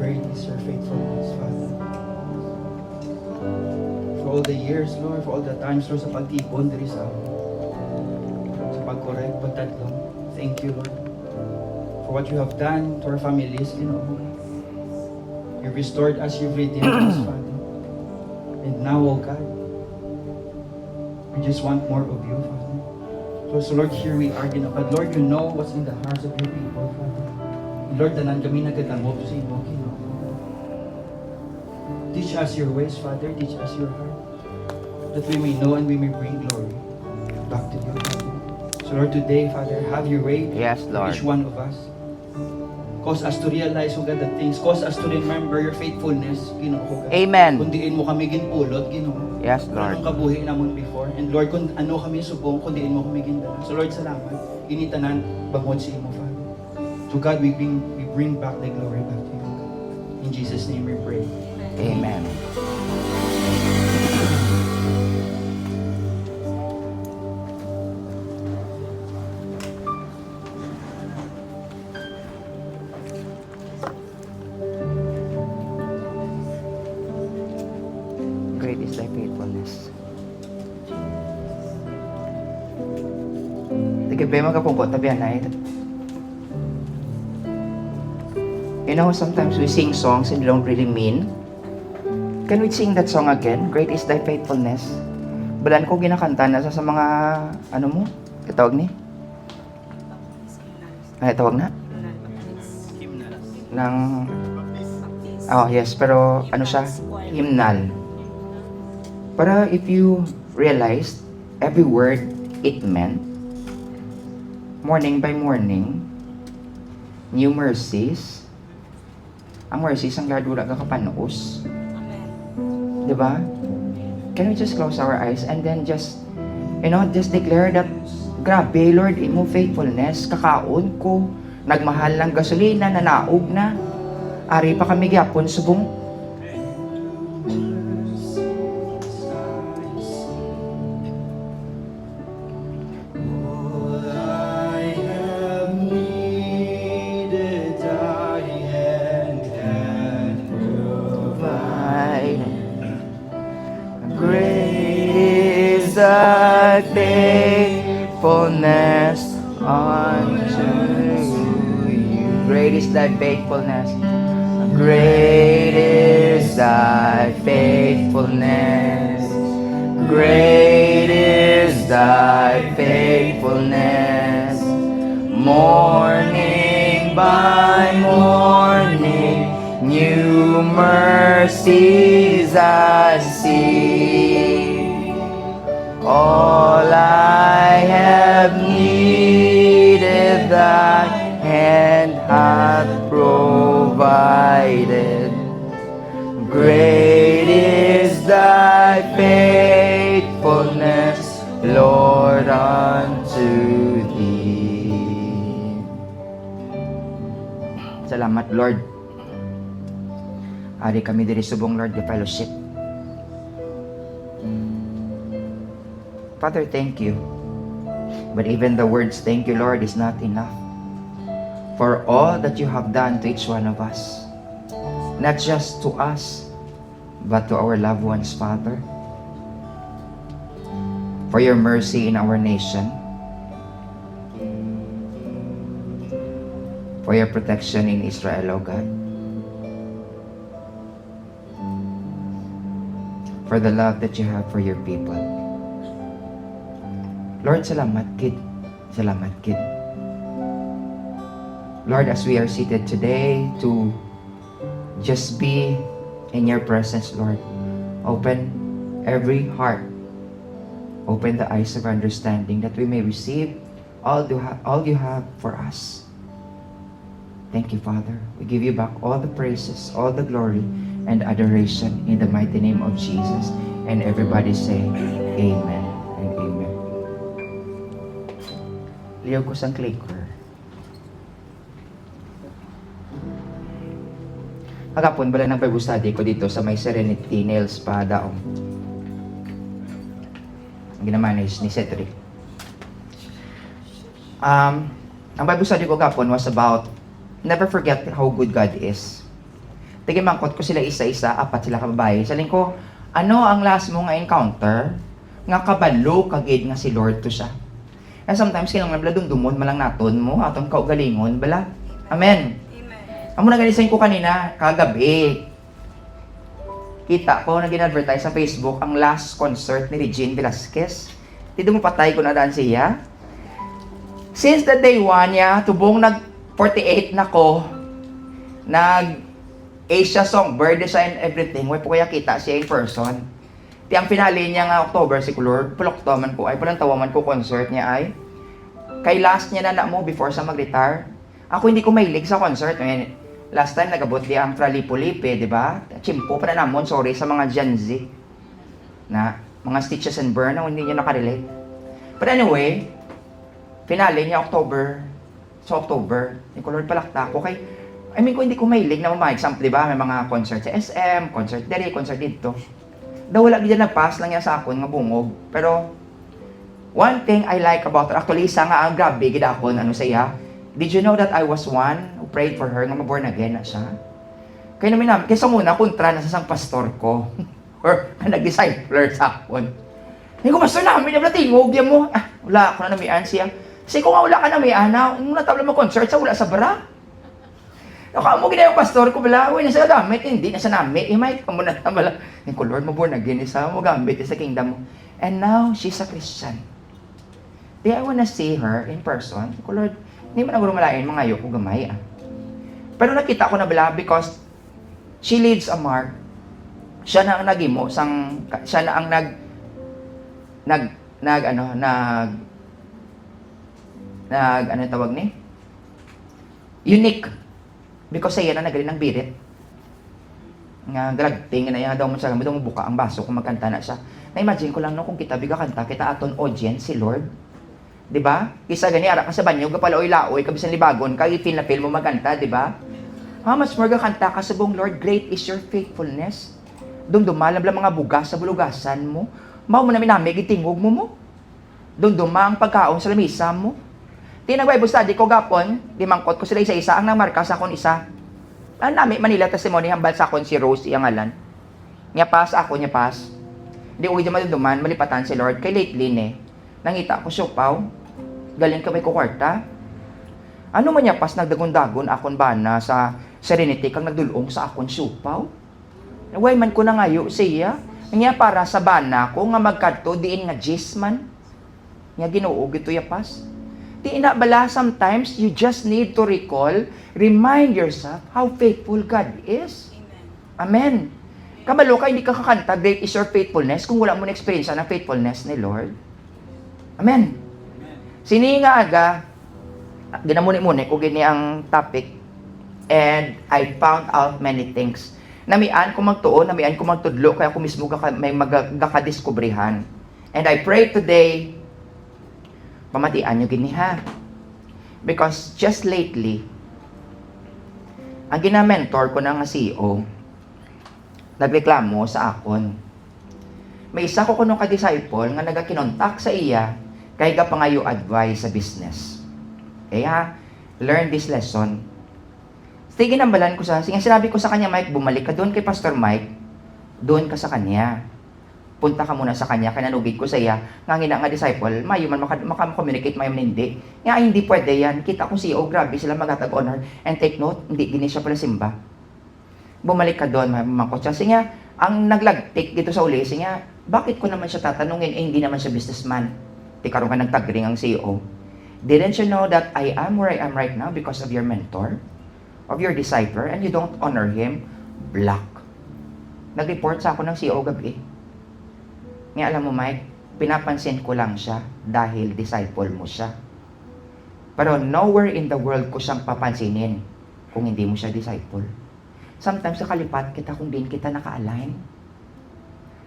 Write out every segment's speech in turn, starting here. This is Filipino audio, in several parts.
great is your faithfulness, Father. For all the years, Lord, for all the times, Lord, sa pagtipon, there is sa pag-correct, pagtatlong. Thank you, Lord, for what you have done to our families, You've restored us, you've redeemed us, Father. And now, oh God, we just want more of you, Father. So Lord, here we are, but Lord, you know what's in the hearts of your people, Father. Lord, tanan kami nagkatangop sa imo, Teach us your ways, Father. Teach us your heart, that we may know and we may bring glory back to you, Father. So Lord, today, Father, have your way. Yes, Lord. Each one of us. Cause us to realize, O God, the things. Cause us to remember your faithfulness, Ginoo, O God. Amen. Kundiin mo kami ginpulot, Ginoo. Yes, Lord. Anong kabuhi namon before. And Lord, kung ano kami subong, kundiin mo kami gindala. So Lord, salamat. Initanan, bangon si imo, Father. To God, we bring back the glory back to you, God. In Jesus' name we pray. Amen. Great is thy faithfulness. Tigabay magkapungkot na biyan na. You know, sometimes we sing songs and we don't really mean. Can we sing that song again? Great is thy faithfulness. Balan ko ginakanta na sa mga, ano mo? Itawag ni? Ano itawag na? Nang, oh yes, pero ano siya? Hymnal. Para if you realized every word it meant, morning by morning, new mercies. Ang mercies ang Lord wala ka kapanuos. Diba? Can we just close our eyes and then just declare that, grabe Lord, imo faithfulness, kakaon ko, nagmahal ng gasolina, nanaog na, ari pa kami gyapon subong. Thy faithfulness unto you. Great is thy faithfulness. Great is thy faithfulness. Great is thy faithfulness. Morning by morning, new mercies I see. All I have needed, thy hand hath provided. Great is thy faithfulness, Lord, unto thee. Salamat, Lord. Ari kami diri subong, Lord, the fellowship. Father, thank you. But even the words, thank you, Lord, is not enough. For all that you have done to each one of us. Not just to us, but to our loved ones, Father. For your mercy in our nation. For your protection in Israel, O God. For the love that you have for your people. Lord, salamat, kid. Salamat, kid. Lord, as we are seated today to just be in your presence, Lord, open every heart. Open the eyes of understanding that we may receive all you have for us. Thank you, Father. We give you back all the praises, all the glory, and adoration in the mighty name of Jesus. And everybody say, Amen and Amen. Liyaw ko sang clicker. Kagapon, bala ng Bible study ko dito sa may Serenity Nail Spa daong. Ang ginamanage ni Cedric. Ang Bible study ko kapon was about never forget how good God is. Tigimangkot ko sila isa-isa, apat sila kababae. Saling ko, ano ang last mo nga encounter? Nga kabalo, kagid nga si Lord to siya. And sometimes, kinang nabla dumdumon, malang naton mo, aton kaugalingon, bala. Amen. Amo na ganisan ko kanina, kagabi. Kita ko na gin-advertise sa Facebook ang last concert ni Regine Velasquez. Dito mo patay ko na daan siya. Since the day 1 niya, tubong nag-48 na ko, nag-Asia Songbird Design everything, way po kaya kita siya in person. Di ang finale niya nga October, si Kulor, puloktoman ko ay, palang tawaman ko concert niya ay, kay last niya na mo before sa mag-retire. Ako hindi ko mahilig sa concert. I last time nagabot di ang Tralipolipe, di ba? Chimpo pa na namon, sorry sa mga Gen Z na mga Stitches and Burn na hindi niya nakarelate. But anyway, finale niya October. So October, ni Kulor palakta ko kay, I mean, kung hindi ko mahilig na example, di ba? May mga concert sa SM, concert dere, concert dito. Daw wala gid na-pass lang yan sa akon nga bungog. Pero, one thing I like about her, actually, isa nga ang grabe gid akon, ano sa iya. Did you know that I was one who prayed for her nga ma-born again na siya? Kaya namin kaysa muna, kontra na sa isang pastor ko. Or nag-discipler sa akon. Hindi ko, pastor namin, yung natingog yan mo. Ah, wala ako na namian siya. Kasi kung wala ka namian, nung natabla mo concert sa wala sa bara. Naka mo gina yung pastor ko, bala, uy, nasa gamit, hindi, nasa nami. May ka muna na, bala. Yung Lord, mo-born again, isa mo gamit sa kingdom mo. And now, she's a Christian. Di I wanna see her in person. Ko Lord, hindi mo na guro malain, mga ayoko gamay. Pero nakita ko na bala because she leaves a mark. Siya na ang nagimo, siya na ang ano tawag ni? Unique. Because sa iyan na nagaling ng birit. Nga galagting na yan daw mo sa gamit, mo buka ang baso kung magkanta na siya. Na-imagine ko lang no, kung kita biga kanta, kita aton audience si Lord. Diba? Kisa gani, ara ka sa banyo, kapalaoy-laoy, kabisan libagon, feel na feel mo magkanta, diba? Mas more kanta ka sa buong Lord, great is your faithfulness. Dumdumalam lang mga bugas sa bulugasan mo. Mao mo namin itingog mo. Dumduma ang pagkaon sa lamisa mo. Tinag-Bible study ko gapon, limangkot ko sila isa-isa, ang namarka sa akon isa. Nami, Manila testimony, hambal sa akon si Rose, iyang alan. Nya pas ako, nya pas. Di uwi naman duman, malipatan si Lord, kay lately nangita ko siupaw, galing kami ko kwarta. Ano man niya pas nagdagon-dagon akon bana sa Serenity kang nagdulong sa akon siupaw? Naway man ko na ngayo siya, nya para sa bana ko nga magkadto diin nga gisman. Nya Ginoo gito ya pas. Di ina bala, sometimes you just need to remind yourself how faithful God is. Amen. Kabalo ka, hindi ka kakanta, great is your faithfulness, kung wala mo na experience ng faithfulness ni Lord. Amen. Sini nga aga, ginamuni-muni ko gini ang topic, and I found out many things. Namian ko magtuon, namian ko magtudlo, kaya ako mismo may magkakadiskubrihan. And I pray today, pamatian nyo gini ha. Because just lately, ang gina-mentor ko na nga CEO, nagreklamo sa akon. May isa ko kuno ka-disciple nga nagakinontak sa iya, kay ga pangayo advice sa business. Kaya, learn this lesson. Sige nambalan ko sige sinabi ko sa kanya, Mike, bumalik ka doon kay Pastor Mike, doon ka sa kanya. Punta ka muna sa kanya, kananugid ko sa iya, nga ngina nga disciple, mayo man maka-communicate, mayo man hindi. Nga hindi pwede yan. Kita ko CEO, grabe sila magatag honor. And take note, hindi gini siya pala simba. Bumalik ka doon, mamangkot siya. Sige ang naglagtik dito sa uli, sige bakit ko naman siya tatanungin, hindi naman siya businessman. Di karoon ka nagtagring ang CEO. Didn't you know that I am where I am right now because of your mentor, of your discipler, and you don't honor him? Black. Nag-report sa ako ng CEO gabi. Nga alam mo, Mike, pinapansin ko lang siya dahil disciple mo siya. Pero nowhere in the world ko siyang papansinin kung hindi mo siya disciple. Sometimes nakalipat kita kung din kita naka-align.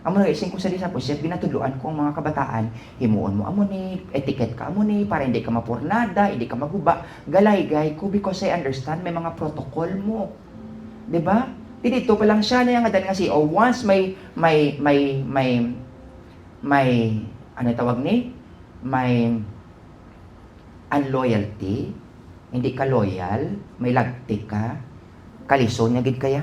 Amo na ising ko sa discipleship, binatuluan ko ang mga kabataan, himuon mo amo ni, etiquette ka amo ni, para hindi ka mapurnada, hindi ka maguba, galay-gay ko because I understand may mga protocol mo. 'Di ba? Dito pa lang siya na yung adan nga CEO, once may ano tawag ni? May unloyalty, hindi ka loyal, may lagti ka, kalisod nga gid kaya.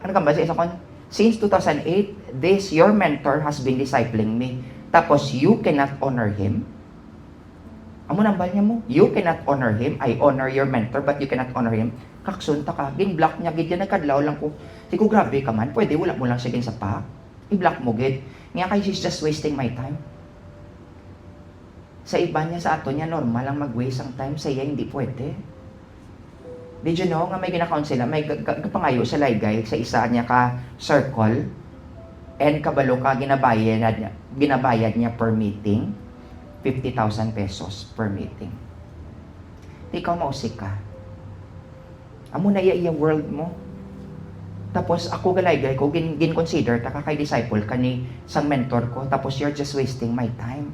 ano ka ba sa isa kon? Since 2008, your mentor has been discipling me. Tapos, you cannot honor him. Amo nang niya mo, you cannot honor him. I honor your mentor, but you cannot honor him. Kaksunta ka, gin-block niya, gid yan, nagkadlaw lang ko. Sigo, grabe ka man, pwede, wala mo lang siya sa pa. I-block mo, gid. Nga kayo, she's just wasting my time. Sa iba niya, sa ato niya, normal lang mag-waste ang time. Sa iya, hindi pwede. Did you know, nga may ginakaon sila, may kapangayo sa laygay, sa isa niya ka circle, and kabalo ka, ginabayad niya per meeting, 50,000 pesos per meeting. Ikaw mausik ka. Amo na iya world mo. Tapos ako galaygay ko, gin-consider, taka kay disciple ka ni sang mentor ko, tapos you're just wasting my time.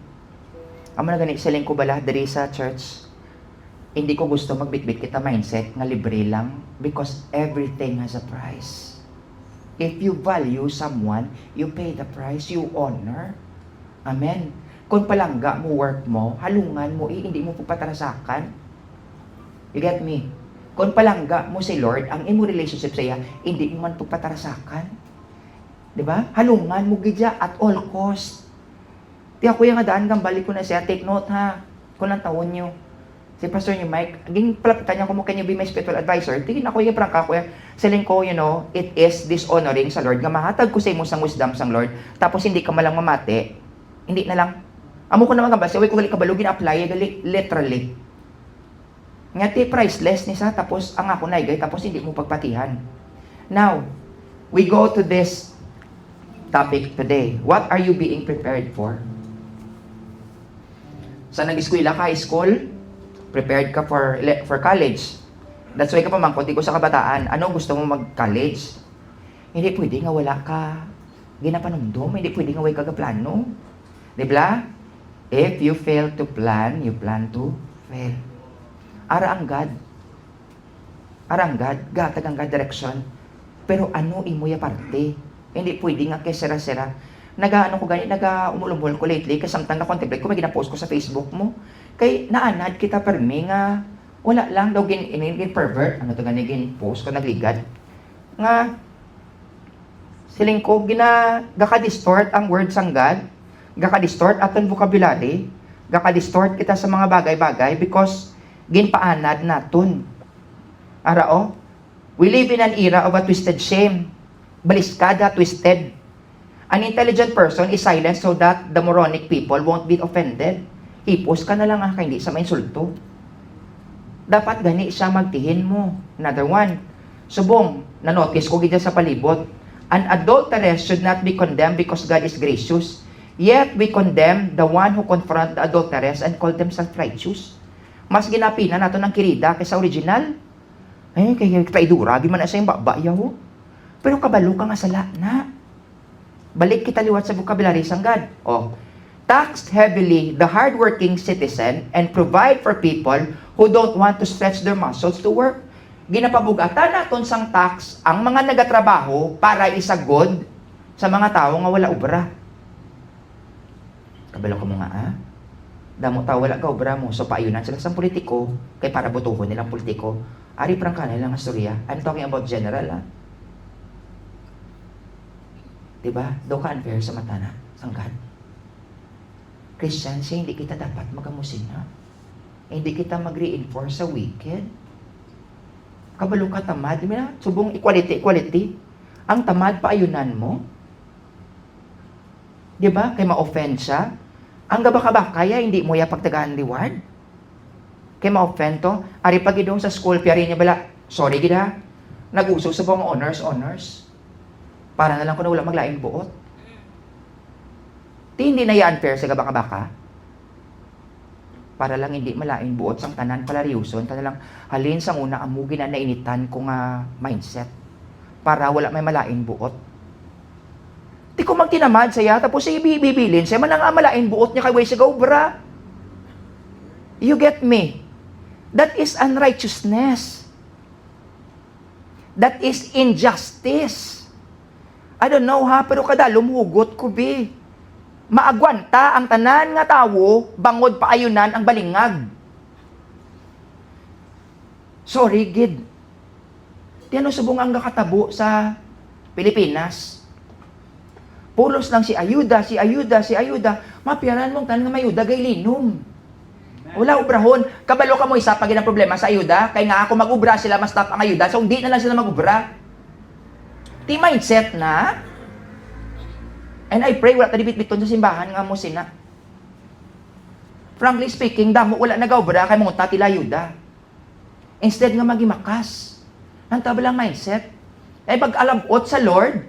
Amo na ganit siling ko bala, diri sa church, hindi ko gusto magbitbit kita mindset nga libre lang because everything has a price. If you value someone, you pay the price, you honor. Amen. Kung palangga mo work mo, halungan mo, hindi mo pupatarasakan. You get me? Kung palangga mo si Lord, ang imo relationship sa iya, hindi mo man pupatarasakan. Diba? Halungan mo gidya at all cost. Di ako yung daan kang balik ko na siya, take note ha, kung lang tawon nyo. Si Pastor niyo, Mike, aging palapitan niya kung can you be my spiritual advisor? Tingin ako yung prangka ko, saling ko, it is dishonoring sa Lord, nga mahatag ko sa imo sang wisdom sang Lord, tapos hindi ka malang mamate, hindi na lang. Amo ko naman ka ba, siya, ko gali kabalugin, apply, gali, literally. Nga ti priceless ni sa, tapos ang ako naigay, tapos hindi mo pagpatihan. Now, we go to this topic today. What are you being prepared for? Sa nag-eskwela ka, high school, prepared ka for college. That's why ka pamangkot, di ko sa kabataan, ano gusto mo mag-college? Hindi pwede nga wala ka ginapanumdum, hindi pwede nga wala ka plano. Diba? If you fail to plan, you plan to fail. Ara ang God. Gatag ang God direction. Pero ano imo ya parte? Hindi pwede nga kay sera-sera. Nag-ano ko ganit, nag-umulumbol ko lately, kasi samtang na-contemplate ko, may ginapost ko sa Facebook mo. Kay naanad kita permi nga, wala lang daw gin pervert, ano to gin post ko nagligad. Nga, siling ko, gaka-distort ang words ang God, gaka-distort aton vocabulary, gaka-distort kita sa mga bagay-bagay because ginpaanad naton. Arao, we live in an era of a twisted shame. Baliskada, twisted. An intelligent person is silent so that the moronic people won't be offended. I-post ka na lang hindi sa mainsulto. Dapat gani siya magtihin mo. Another one. Subong, na-notice ko gidya sa palibot. An adulteress should not be condemned because God is gracious. Yet we condemn the one who confront the adulteress and call them self-righteous. Mas ginapina nato ng kirida kaysa original. Ay, kaya traidura, di man na sa yung babayaw. Pero kabalo ka nga sala na. Balik kita liwat sa vocabulary sang God. Tax heavily the hardworking citizen and provide for people who don't want to stretch their muscles to work. Ginapabugatan naton sang tax ang mga nagatrabaho para isagod sa mga tao nga wala obra. Kabalo ka mo nga, damo tao wala ka obra mo, so paayunan sila sa politiko, kay para butuhon nilang politiko. Ari prangka nilang istorya. I'm talking about general, Diba? Daw ka unfair sa mata na, sang God. Christian, hindi kita dapat magamusin, Hindi kita mag-reinforce sa wicked. Kabalo ka tamad, subong equality. Ang tamad, paayunan mo. Diba? Kaya ma-offend siya. Ang gabaka-bakaya, hindi mo ya pagtagaan reward. Kaya ma-offend to. Ari pag idong sa school, piyari niya bala, sorry gida, nag-uso sa mga honors. Para na lang kung na wala maglaing buot. Hindi na unfair sa gabaka-baka. Para lang hindi malaing buot sang tanan palariuson, tanan lang halin sang una amugi na nainitan ko nga mindset. Para wala may malaing buot. Di ko magtinamad saya, tapos siya ibibilin siya, man nga malaing buot niya kay way siya gawbra. You get me? That is unrighteousness. That is injustice. I don't know pero kada lumugot ko maagwanta ang tanan nga tawo, bangod paayunan ang balingag. Sorry, gid. Tiyan subong ang kakatabo sa Pilipinas. Pulos lang si ayuda. Mapiaran mong tanan nga may ayuda gay linom. Wala ubrahon. Kabalo ka mo isa pag ang problema sa ayuda. Kaya nga ako mag-ubra sila mas top ang ayuda. So hindi na lang sila mag-ubra. Ti mindset na. And I pray wala talibit-biton sa simbahan nga mo sina. Frankly speaking, damo wala nag-ubra kay mong tati ayuda. Instead nga magimakas. Ang tabalang mindset. Ay pag-alabot sa Lord,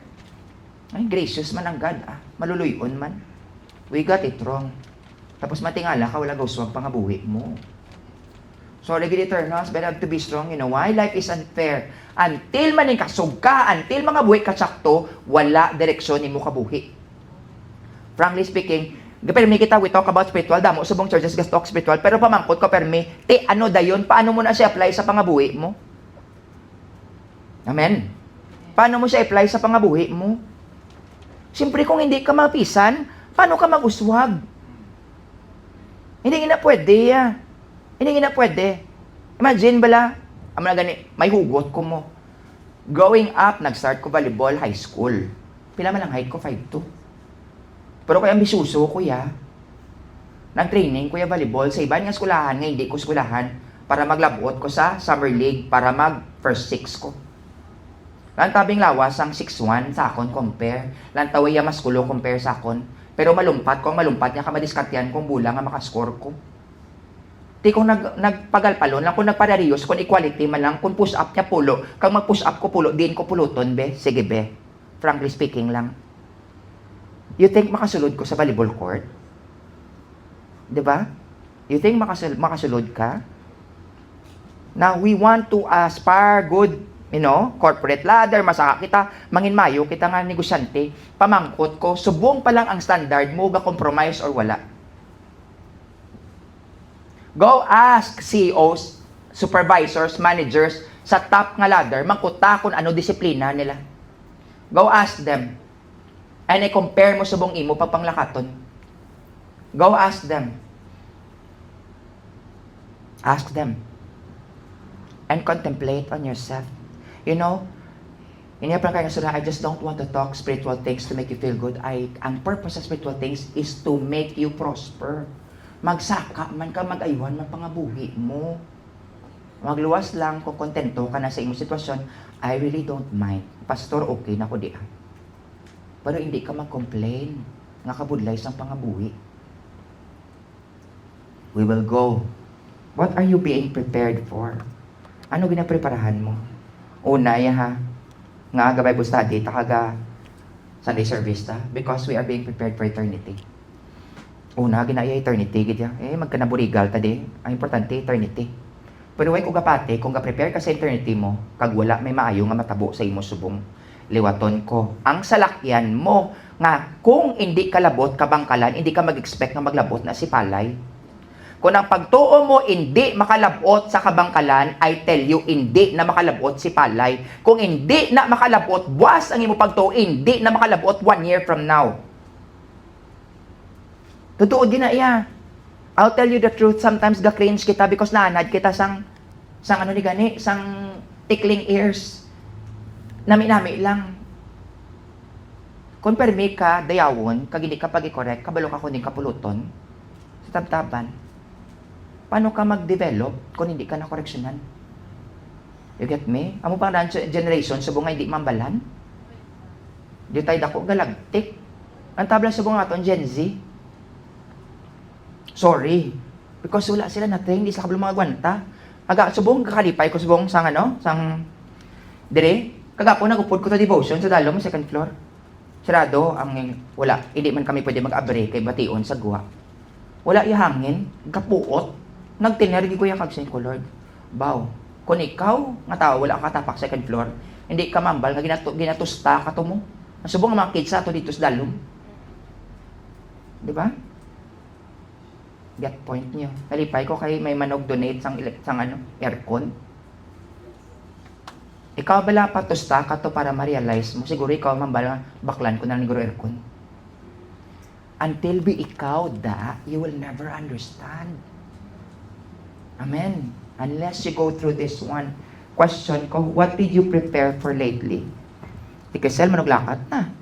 ay, gracious man ang God, maluluyon man. We got it wrong. Tapos matingala ka, wala gawswag pang buhi mo. So, Regulator Eternals, better have to be strong. You know why? Life is unfair. Until maning kasog ka, until mga buhi kasakto, wala direksyon ni mo kabuhi. Frankly speaking, permi kita, we talk about spiritual, damo, subong churches, gas talk spiritual, pero pamangkot ko, permi, ano dayon, paano mo na siya apply sa pangabuhi mo? Amen? Paano mo siya apply sa pangabuhi mo? Siyempre, kung hindi ka mapisan, paano ka mag-uswag? Hindi na pwede, Hindi na pwede. Imagine bala, may hugot ko mo. Growing up, nag-start ko volleyball high school. Pila man ang height ko, 5'2". Pero kaya ambisyoso, kuya. Nag-training, kuya, volleyball. Sa iba nga skulahan, nga hindi ko skulahan, para maglabot ko sa summer league, para mag-first six ko. Lantabing lawas ang 6'1 sa akon compare. Lantaway mas kulo compare sa akon. Pero malumpat ko, malumpat niya ka madiskatyan kung bulang nga makascore ko. Di kung nagpagalpalon lang, kung nagpararios, kung equality man lang, kung push up niya pulo, kung mag-push up ko pulo, din ko puluton, be. Sige, be. Frankly speaking lang. You think makasulod ko sa volleyball court? Diba? You think makasulod ka? Now, we want to aspire good, corporate ladder, masaka kita, manginmayo kita nga negosyante, pamangkot ko, subong pa lang ang standard mo, ga compromise or wala. Go ask CEOs, supervisors, managers, sa top nga ladder, mangkuta kung ano disiplina nila. Go ask them. And i-compare mo subong imo pagpanglakaton. Go ask them. Ask them. And contemplate on yourself. Iniapang kayo sila, I just don't want to talk spiritual things to make you feel good. Ang purpose of spiritual things is to make you prosper. Magsaka man ka, mag-aywan man pangabuhi mo. Magluwas lang kung kontento ka na sa imong sitwasyon, I really don't mind. Pastor, okay na ko diha. Pero hindi ka mag-complain nga kabudlay sang pangabuhi. We will go. What are you being prepared for? Ano ginapreparahan mo? Una, nga Bible study, takaga Sunday service ta, because we are being prepared for eternity. Una, ginaya eternity, gidya. Magkanaburigal ta di. Ang importante, eternity. Pero kung gapate, kung ga-prepare ka sa eternity mo, kag wala may maayo nga matabo sa imo subong liwaton ko. Ang salakyan mo, nga kung hindi ka labot, kabangkalan, hindi ka mag-expect na maglabot na si palay. Kung ang pagtuo mo hindi makalabot sa kabangkalan, I tell you, hindi na makalabot si palay. Kung hindi na makalabot, buwas ang imo pagtuo, hindi na makalabot 1 year from now. Totoo din na iya. I'll tell you the truth, sometimes ga-cringe kita because naanad kita sang tickling ears. Nami-nami lang. Kung permi ka, dayawon, kag hindi ka pag-i-correct, kabalo ka kuning kapuluton, sa tabtaban, paano ka mag-develop kung hindi ka na-correctionan? You get me? Amo pang generation, subong nga hindi mambalan. Di tayo dako galagtik. Ang tabla subong nga ito, Gen Z. Sorry. Because wala sila natin, hindi sila kabalo mga gwanta. Subong kakalipay ko, subong sang dire, kagapo nagupod ko sa devotion sa dalom, second floor. Sarado, wala, hindi man kami pwede mag-abre kay bation sa guwa. Wala ihangin, kapuot, nagtinergi ko yung kagsin ko, Lord. Bow, kung ikaw, nga tao, wala ka tapak second floor, hindi ka mambal, nga ginatusta ka to mo. Subong ang mga kids sa to dito sa dalom. Diba? Get point nyo. Nalipay ko kay may manog donate sang aircon. Ikaw bala patusta ka to para ma-realize mo. Siguro ikaw mambala baklan ko na niguro aircon. Until be ikaw you will never understand. Amen. Unless you go through this one. question ko, what did you prepare for lately? Si Crisel, manuglakat na.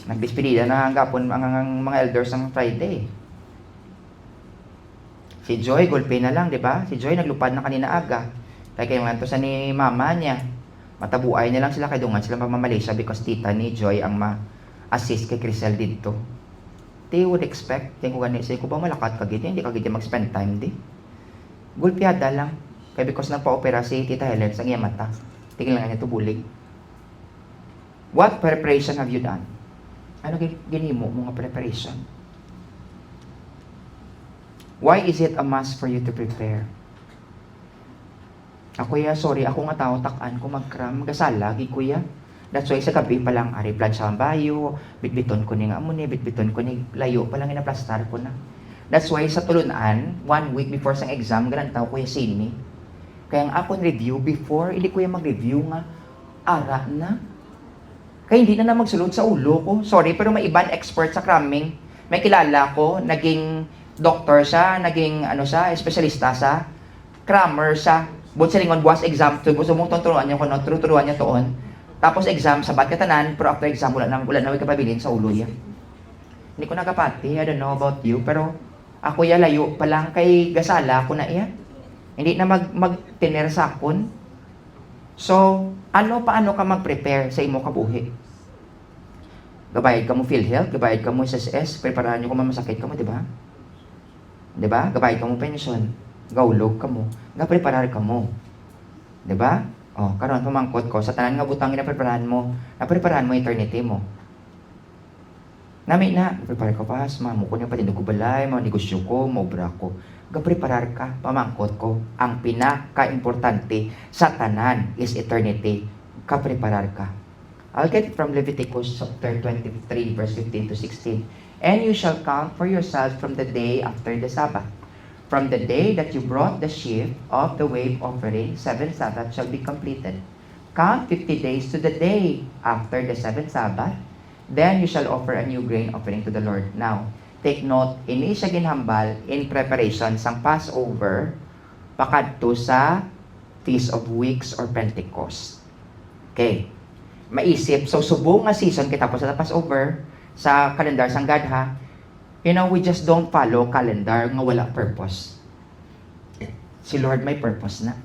Nagbispedida na hanggang ang mga elders ng Friday. Si Joy, gulpe na lang, di ba? Si Joy, naglupad na kanina aga. Kaya kayo nga sa ni mama niya. Matabuay na lang sila, kaya dungan sila mamamalaysia because tita ni Joy ang ma-assist kay Crisel dito. They would expect, tingin ko ganit, ko ba malakat ka gito? Hindi ka gito mag-spend time di. Gulpiada lang. Kaya because nagpa-opera si Tita Helen sa iyang mata. Tingin lang niya tubulig. What preparation have you done? Ano ginimo mga preparation? Why is it a must for you to prepare? Kuya, sorry, ako nga tao takaan ko magkram, gasala, kuya. That's why sa gabi pa lang, ari plancha ang bayo, bitbiton ko ni nga mo ni, bitbiton ko ni layo pa lang inaplastar ko na. That's why sa tulunan, 1 week before sa exam, ganun tao kuya sini. Kaya ang akong review before, hindi kuya mag-review nga, ara na. Kaya hindi na magsulod sa ulo ko. Sorry, pero may ibang expert sa cramming. May kilala ko, naging doctor siya, naging espesyalista sa crammer siya. Buot sa lingon, buwas exam, gusto mong turuan niya ko, turuan niya toon. Tapos exam, sabat katanan, pero after exam, wala na kapabilin sa ulo yan. Hindi ko nakapati, I don't know about you, pero ako layo pa lang kay gasala ko na iya. Hindi na mag-tiner sa akon. So, paano ka mag-prepare sa imo kabuhi? Gabayad ka mo PhilHealth, gabayad ka mo SSS, preparahan nyo kung mamasakit ka mo, di ba? Di ba? Gabayad ka mo pension, gaulog ka mo, gapreparar ka mo. Di ba? Karon pamangkot ko, sa tanan nga butang napreparahan mo eternity mo. Nami na, prepare ka pa, mo ko niya patindog ko balay, mga negosyo ko, maobra ko. Gapreparar ka, pamangkot ko. Ang pinaka-importante sa tanan is eternity. Kapreparar ka. I'll get it from Leviticus chapter 23, verse 15 to 16. And you shall count for yourselves from the day after the Sabbath. From the day that you brought the sheaf of the wave offering, 7 Sabbaths shall be completed. Count 50 days to the day after the 7th Sabbath. Then you shall offer a new grain offering to the Lord. Now, take note, ini siya ginhambal in preparation sang Passover pakadto sa Feast of Weeks or Pentecost. Okay. Maisip, so subong nga season kita po sa Passover, sa kalendar sang Gadha, we just don't follow calendar nga wala purpose. Si Lord may purpose na.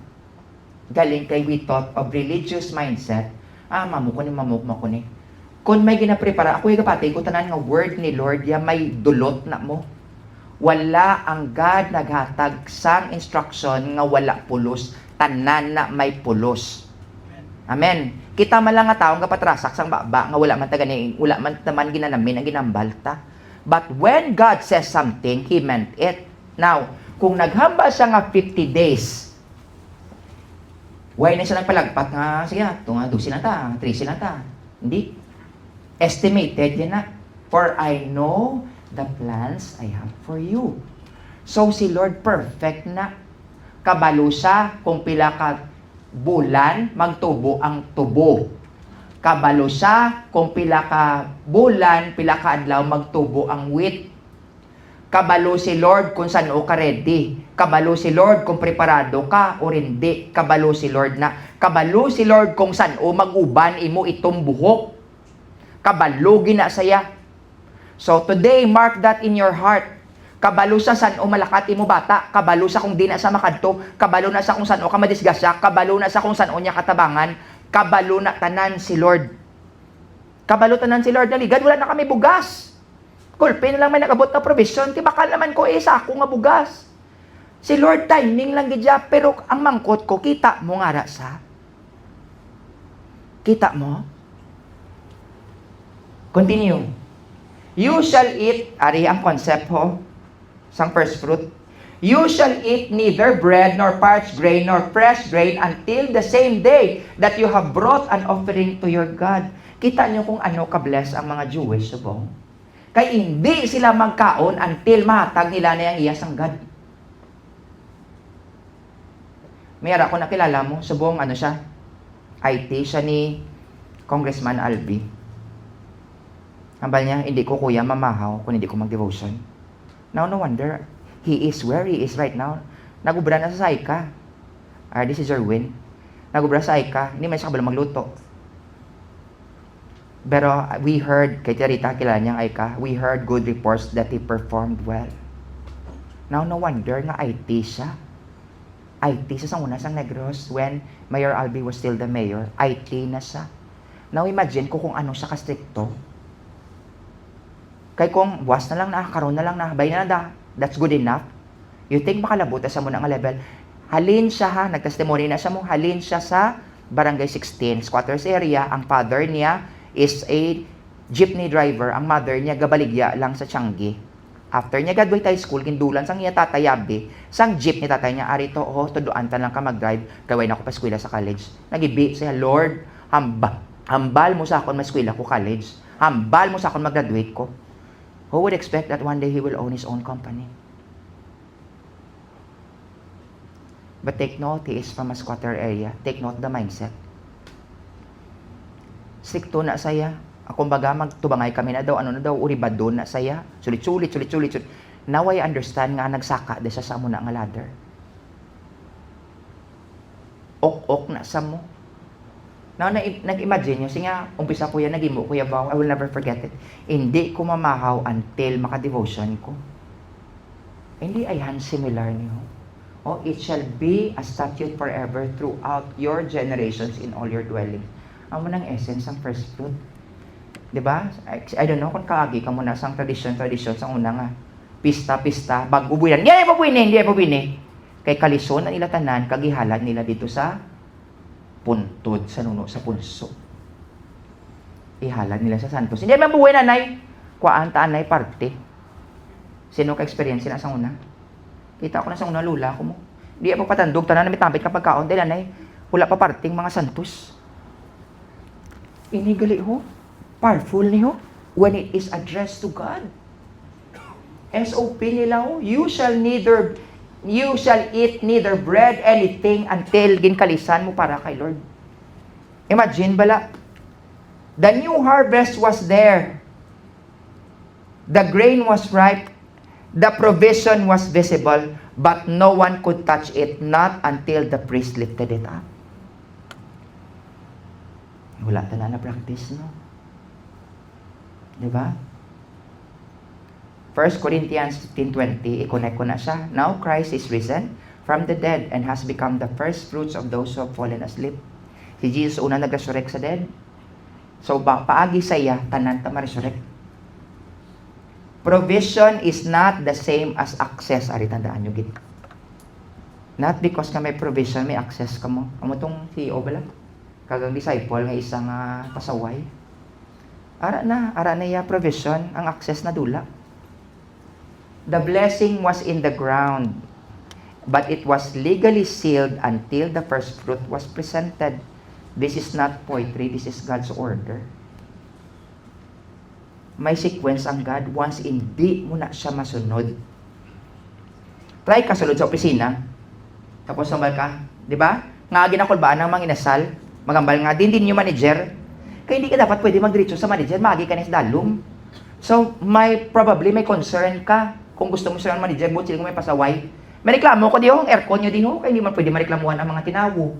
Galing kay we thought of religious mindset, mamuk ko ni. Kung may ginaprepara, ako yung kapatid ko tanan nga word ni Lord, may dulot na mo. Wala ang God naghatag sang instruction nga wala pulos, tanan na may pulos. Amen. Kita man lang nga taong kapatrasak sang baba nga wala man naman ginanamin ang ginambalta. But when God says something, He meant it. Now, kung naghamba siya nga 50 days, why na siya nagpalagpat nga, sige na, ito nga, 12 na ta, 13 na ta. Hindi. Estimated yan na. For I know the plans I have for you. So, si Lord perfect na. Kabalo siya kung pila ka bulan, magtubo ang tubo. Kabalo siya kung pila ka bulan, pila ka adlaw, magtubo ang wheat. Kabalo si Lord kung saan o ka ready. Kabalo si Lord kung preparado ka o hindi. Kabalo si Lord na. Kabalo si Lord kung saan o mag-uban imo itong buhok. Kabalo gina saya. So today, mark that in your heart. Kabalo sa san o malakat imo bata, kabalo sa kung di na sa makadto, kabalo na sa kung san o ka madisgasya, kabalo na sa kung san o niya katabangan, kabalo na tanan si Lord. Kabalo tanan si Lord, naligad, wala na kami bugas. Kulpe na lang may nakabot na provision, ti bakal naman ko isa ako nga bugas. Si Lord timing lang gidya, pero ang mangkot ko, kita mo nga sa. Kita mo? Continue. You shall eat, ari ang concept ho, sang first fruit. You shall eat neither bread nor parched grain nor fresh grain until the same day that you have brought an offering to your God. Kita niyo kung ano ka-bless ang mga Jewish subong. Kaya hindi sila magkaon until mahatag nila na yung iyas ang God. Mayroon ako nakilala mo, subong siya? IT siya ni Congressman Albi. Hambal niya, hindi ko kuya mamahaw kung hindi ko mag-devotion. Now, no wonder, he is where he is right now. Nagubra na sa Saika. This is Erwin. Nagubra sa Saika. Hindi man siya kabalo magluto. Pero we heard, kay Rita, kilala niyang Aika, we heard good reports that he performed well. Now, no wonder nga IT siya. IT siya sa una sang Negros when Mayor Albi was still the mayor. IT na siya. Now, imagine ko kung ano siya kastrikto. Kay kung buwas na lang na, karoon na lang na, bay na na, that's good enough. You think makalabot sa muna nga level. Halin siya ha, nagtestimony na siya mo, halin siya sa Barangay 16, squatters area. Ang father niya is a jeepney driver. Ang mother niya, gabaligya lang sa Tiangge. After niya graduate high school, kindulan sang niya tatayabi, sang jeep ni tatay niya, arito, tuduan ta lang ka mag-drive, gawin ako pa eskwela sa college. Nagibi siya, Lord, hambal mo sa akon ma-eskwela ko college. Hambal mo sa akon mag-graduate ko. Who would expect that one day he will own his own company? But take note, he is from a squatter area. Take note the mindset. Stricto na saya. Akong baga, magtubangay kami na daw, ano na daw, uribad doon na saya. Sulit. Now I understand nga nagsaka de sa mo na nga ladder. Ok na sa mo. Now, nag-imagine nyo, nga, umpisa ko yan, nagimo ko yan, I will never forget it. Hindi ko mamahaw until maka-devotion ko. Hindi ay han similar niyo. Oh, it shall be a statute forever throughout your generations in all your dwelling. Ang munang essence ang first fruit. Diba? I don't know kung kaagi ka muna sang tradition sa una nga. Pista, bag ubuinan. Hindi ay pabuinin. Kay kalison na nila tanan, kagihalan nila dito sa puntod, sa nuno, sa punso. Ihalan nila sa santos. Hindi ay mabuhay nanay. Kuaan taanay parte. Sino ka-experience na sa una? Kita ko na sa una, lula ko mo. Hindi ay patandog, tanan na may tampit kapag kaon. Dahil nanay, wala pa parting mga santos. Inigali ho. Powerful niyo when it is addressed to God. SOP nila ho, you shall eat neither bread anything until ginkalisan mo para kay Lord. Imagine bala, the new harvest was there. The grain was ripe. The provision was visible, but no one could touch it, not until the priest lifted it up. Wala na practice, no? Diba? 1 Corinthians 15:20, i-connect ko na siya. Now Christ is risen from the dead and has become the first fruits of those who have fallen asleep. Si Jesus una nag-resurrect sa dead. So, paagi saya, tanan ta ma-resurrect. Provision is not the same as access. Ari, tandaan nyo gid. Not because ka may provision, may access ka mo. Amo tong CEO bala? Kagang disciple nga isang pasaway. Ara na ya provision, ang access na dula. The blessing was in the ground, but it was legally sealed until the first fruit was presented. This is not poetry, this is God's order. May sequence ang God once hindi mo na siya masunod. Try ka sulod sa opisina, tapos sambal ka, di ba? Nga ginakulbaan ng mga inasal, magambal nga din yung manager. Kaya hindi ka dapat pwede mag-diretso sa manager, magi ka na sa dalom. So, may concern ka kung gusto mo sa manager, buti sila may pasaway. May reklamo ko diho, ang aircon nyo din ho, kaya hindi man pwede mareklamuhan ang mga tinawo.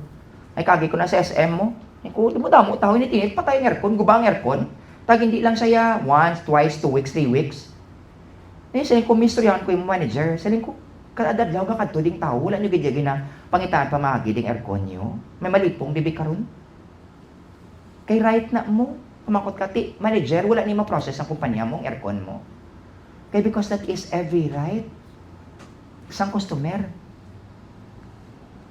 Ay kagi ko na sa SM mo. Ay ko, di mo damo, tao ni tinit, patay ang aircon, gubang aircon. Tag hindi lang siya once, twice, 2 weeks, 3 weeks. Eh, saling ko, mistoryahan ko yung manager. Saling ko, kadadlaw ka kadto ding tao, wala nyo gidya na pangitaan pa magi ding aircon nyo. May malipong bibig karon. Kay right na mo, kumakot ka, manager, wala ni ma-process ang kumpanya mo, ang aircon mo. Kaya because that is every right. Isang customer.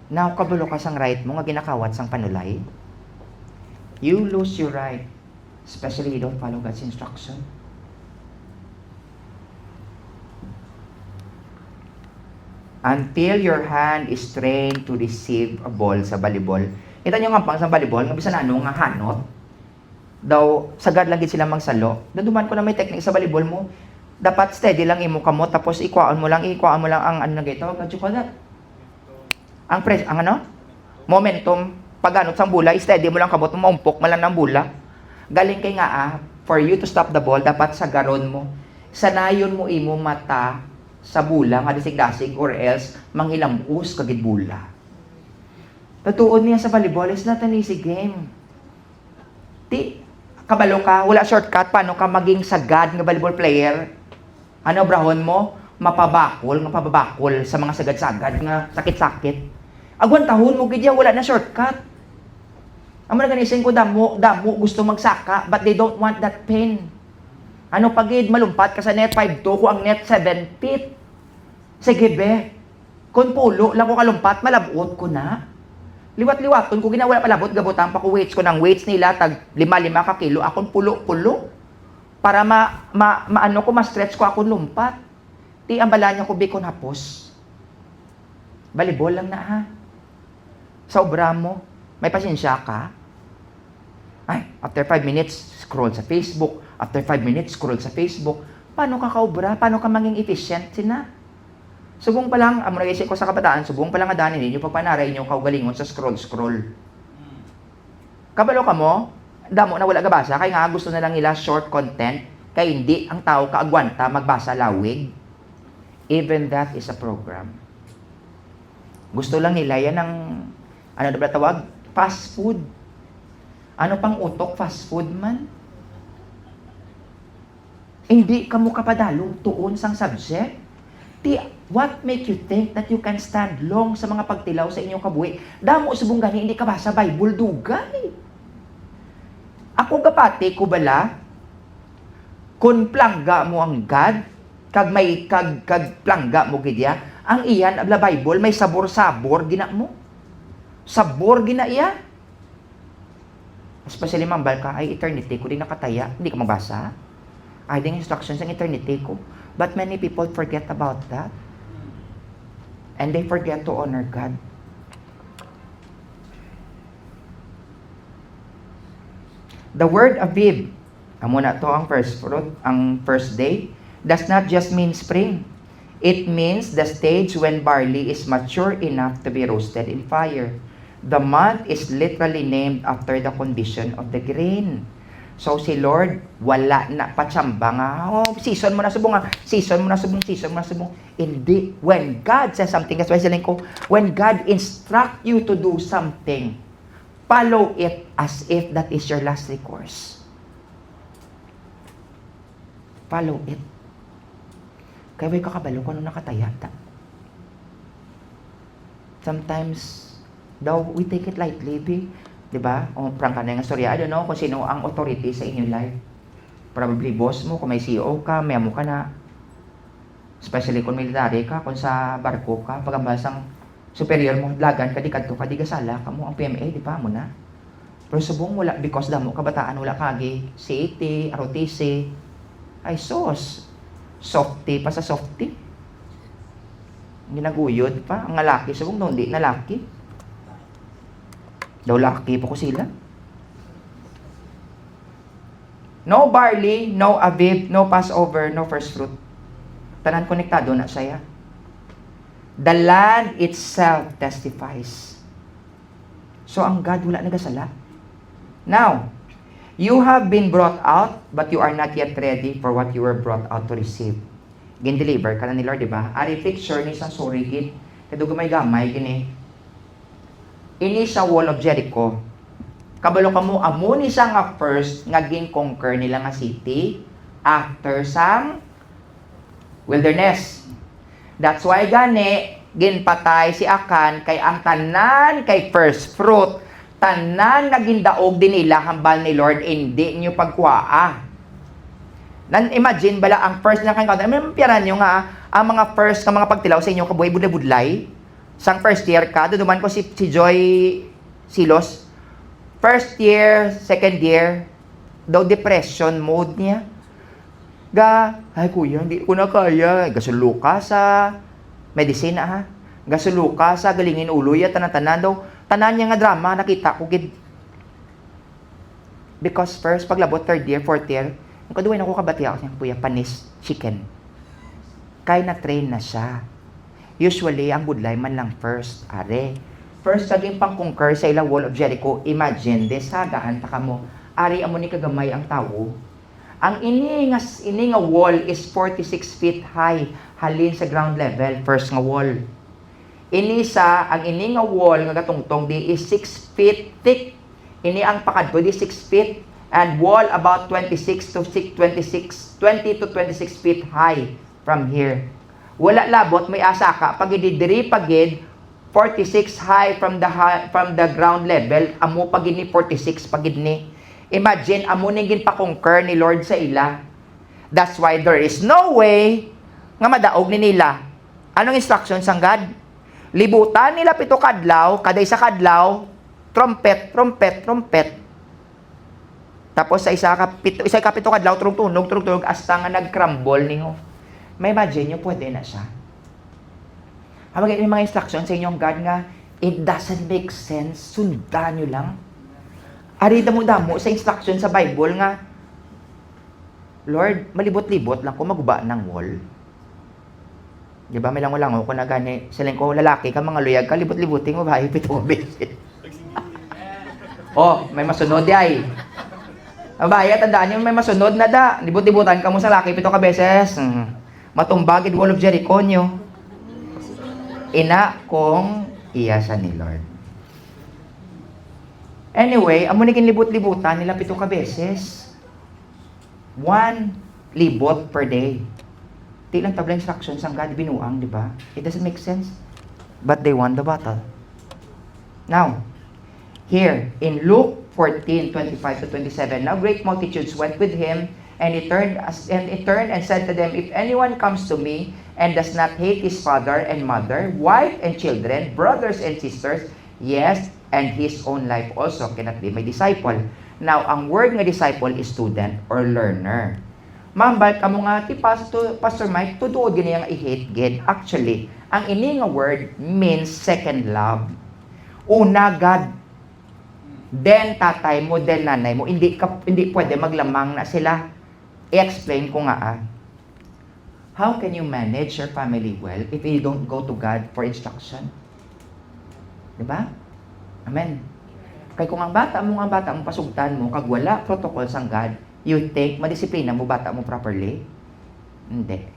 Now, kabulo ka sang right mo, nga ginakawat sang panulay. You lose your right. Especially you don't follow God's instruction. Until your hand is trained to receive a ball sa volleyball. Kita nyo nga pang sa volleyball, nga bisa na ano, nga hanot. Daw, sagad lagi sila magsalo. Naduman ko na may technique sa volleyball mo. Dapat steady lang imo kamot, tapos ikuhaan mo lang ang ano na gito. What you call that? Ang ano? Momentum. Pag ano, sang bula, steady mo lang kamot, maumpok mo lang ng bula. Galing kay nga for you to stop the ball, dapat sa garon mo. Sanayon mo imo mata sa bula nga disig-dasig or else manghilambus kagid bula. Tatuon niya sa volleyball is not an easy game. Ti, kabalo ka, wala shortcut, paano ka maging sagad nga volleyball player? Ano brahon mo? Mapabakol sa mga sagad-sagad nga sakit-sakit. Agwan tahon mo gid wala na shortcut. Amo na ganisin ko damo gusto magsaka but they don't want that pain. Ano pagid malumpat ka sa net 5'2" ko ang net 7 feet. Sige be. Kun pulo lang ko kalumpat malabot ko na. Liwat-liwaton ko ginawala palabot gabutan pa ko weights ko ng weights nila tag 5 ka kilo akon pulo-pulo. Para maano ko ma-stretch ko akon lumpat. Ti ang bala niya ko bikon hapos. Volleyball lang na ha. Sa obra mo, may pasensya ka. Ay, after 5 minutes, scroll sa Facebook. After 5 minutes, scroll sa Facebook. Paano ka kaobra? Paano ka maging efficient sina? Subong pa lang, amo nag-isip ko sa kabataan, subong pa lang adanin ninyo pagpanaray inyo kaugalingon sa scroll. Kabalo ka mo, damo na wala gabasa, kaya nga gusto na lang nila short content, kaya hindi ang tao kaagwanta magbasa lawig. Even that is a program. Gusto lang nila yan ng, ano na ba tawag? Fast food. Ano pang utok? Fast food man? Hindi ka mo kapadalong tuon sang subject. What make you think that you can stand long sa mga pagtilaw sa inyong kabuhi? Damo subong gani, hindi ka basa Bible dugay. Ako kapati ko bala, kung plangga mo ang God, kag may kag plangga mo gidya, ang iyan abla Bible may sabor-sabor gina mo. Sabor gina iya. Especially mambal ka, ay eternity ko din nakataya, hindi ka mabasa. Ay din instructions ng eternity ko. But many people forget about that. And they forget to honor God. The word Aviv, amo na to ang first fruit, ang first day, does not just mean spring. It means the stage when barley is mature enough to be roasted in fire. The month is literally named after the condition of the grain. So si Lord, wala na patsamba nga, season mo na subong nga, season mo na subong. Hindi. When God says something, that's why sabihin ko, when God instruct you to do something, follow it as if that is your last recourse. Follow it. Kaya may kakabalo ko nung nakatayata. Sometimes, daw, we take it lightly, diba? O, prangka na yung storya. I don't know kung sino ang authority sa inyong life. Probably boss mo, kung may CEO ka, memo ka na. Especially kung military ka, kung sa barko ka, pagambasang superior mo, lagan ka, di kadto ka, di gasala ka mo, ang PMA, di pa mo na. Pero subong wala, because damo kabataan, wala kagi, CAT, ROTC, ay sos. Softy pa sa softy. Ginaguyod pa, ang lalaki, subong no, hindi na laki. Daw laki po ko sila. No barley, no Aviv, no Passover, no first fruit. Tanan konektado na siya. The land itself testifies. So ang God wala nagasala. Now, you have been brought out, but you are not yet ready for what you were brought out to receive. Gin-deliver ka na ni Lord, di ba? Ari picture ni isang surigid. Kaya gamay-gamay, gini. Ini sa wall of Jericho. Kabalo ka mo, amo ni siya nga first, nga conquer nila nga city, after sang wilderness. That's why gani, ginpatay si Akan, kay ang tanan, kay first fruit, tanan naging daog din nila hambal ni Lord, hindi nyo pagkuha. Imagine bala ang first na kang kaunta, piyaran nyo nga, ang mga first nga mga pagtilaw sa inyo, kabuhay budlay, sang first year ka, duduman ko si Joy Silos, first year, second year, daw depression mode niya. Ay kuya, hindi ko na kaya. Gasulo ka sa medicine ha. Gasulo ka sa galingin ulo ya, tanan-tanan daw. Tanan niya nga drama, nakita ko gid. Because first, paglabot, third year, fourth year, ang kaduwin ako kabati ako siyang kuya, panis, chicken. Kaya na-train na siya. Usually, ang budlay man lang first, are. First, kaging pang-conquer sa ilang wall of Jericho, imagine, desagaan ta ka mo, ari amo ni kagamay ang tao, Ang ini nga wall is 46 feet high, halin sa ground level, first nga wall. Ang ini nga wall nga katungtong di is 6 feet thick. Ini ang pakadto di 6 feet and wall about 20 to 26 feet high from here. Wala labot may asa ka pag ididiri pagid 46 high from the ground level, amo pagid ni 46 pagid ni. Imagine amo ning ginpa-conquer ni Lord sa ila. That's why there is no way nga madaog ni nila. Anong instruction sang God? Libutan nila 7 kadlaw, kada isa kadlaw, trumpet. Tapos sa isa ka 7 kadlaw, tunog, hasta nga nag-crumble niyo. May imagine nyo, pwede na siya. Habang yung mga instruction sa inyong God nga, it doesn't make sense, sundan nyo lang. Ari damo sa instruction sa Bible nga, Lord, malibot-libot lang kung maguba ng wall. Di ba, may lango-lango ko na gani, siling ko, lalaki ka, mga luyag ka, libot-libuting mo, bahay, 7 beses. Oh, may masunod ay. Abaya, tandaan niyo, may masunod na da. Libot-libutan ka mo sa laki, 7 ka beses. Matumbagid wall of Jericho nyo. Ina kong iyasa ni Lord. Anyway, amo naging libot-libutan nila 7 ka beses. 1 libot per day. Di lang tabla instructions ang God binuang, di ba? It doesn't make sense. But they won the battle. Now, here, in Luke 14:25 to 27, now great multitudes went with him, and he turned and said to them, if anyone comes to me and does not hate his father and mother, wife and children, brothers and sisters, yes, and his own life also cannot be my disciple. Now, ang word nga disciple is student or learner. Mambal ka mo nga, ti Pastor Mike, tutuod ganyan nga i-hate gid. Actually, ang ini nga word means second love. Una, God. Then, tatay mo, then nanay mo. Hindi pwede maglamang na sila. I-explain ko nga How can you manage your family well if you don't go to God for instruction? Diba? Amen. Kaya kung ang bata mo pasugtan mo, kag wala protocol sang God, you think, madisiplina mo bata mo properly? Hindi.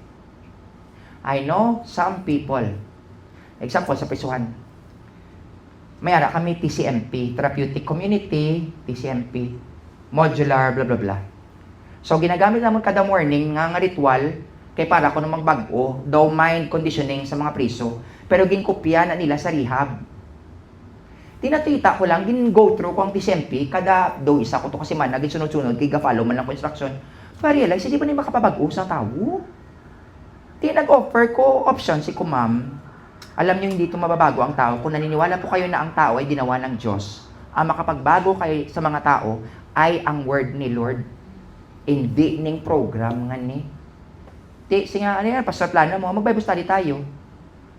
I know some people, example sa prisuhan, may ara kami TCMP, Therapeutic Community, TCMP, modular, blah blah blah. So ginagamit naman kada morning nga ritual, kay para ko namang bag-o, daw mind conditioning sa mga priso, pero ginkopya na nila sa rehab. Tinatita ko lang, go through ko ang TCMP, kada do isa ko to kasi man, naging sunod-sunod, giga-follow man lang ko instruction. Pa-realize, hindi ba nila makapabag-o sa tao? Nag-offer ko option si Kumam. Alam niyo, hindi ito mababago ang tao. Kung naniniwala po kayo na ang tao ay ginawa ng Diyos, ang makapagbago kayo sa mga tao ay ang word ni Lord. Hindi ning program nga ni. Singa, Pastor Plano mo, mag-Bible study tayo.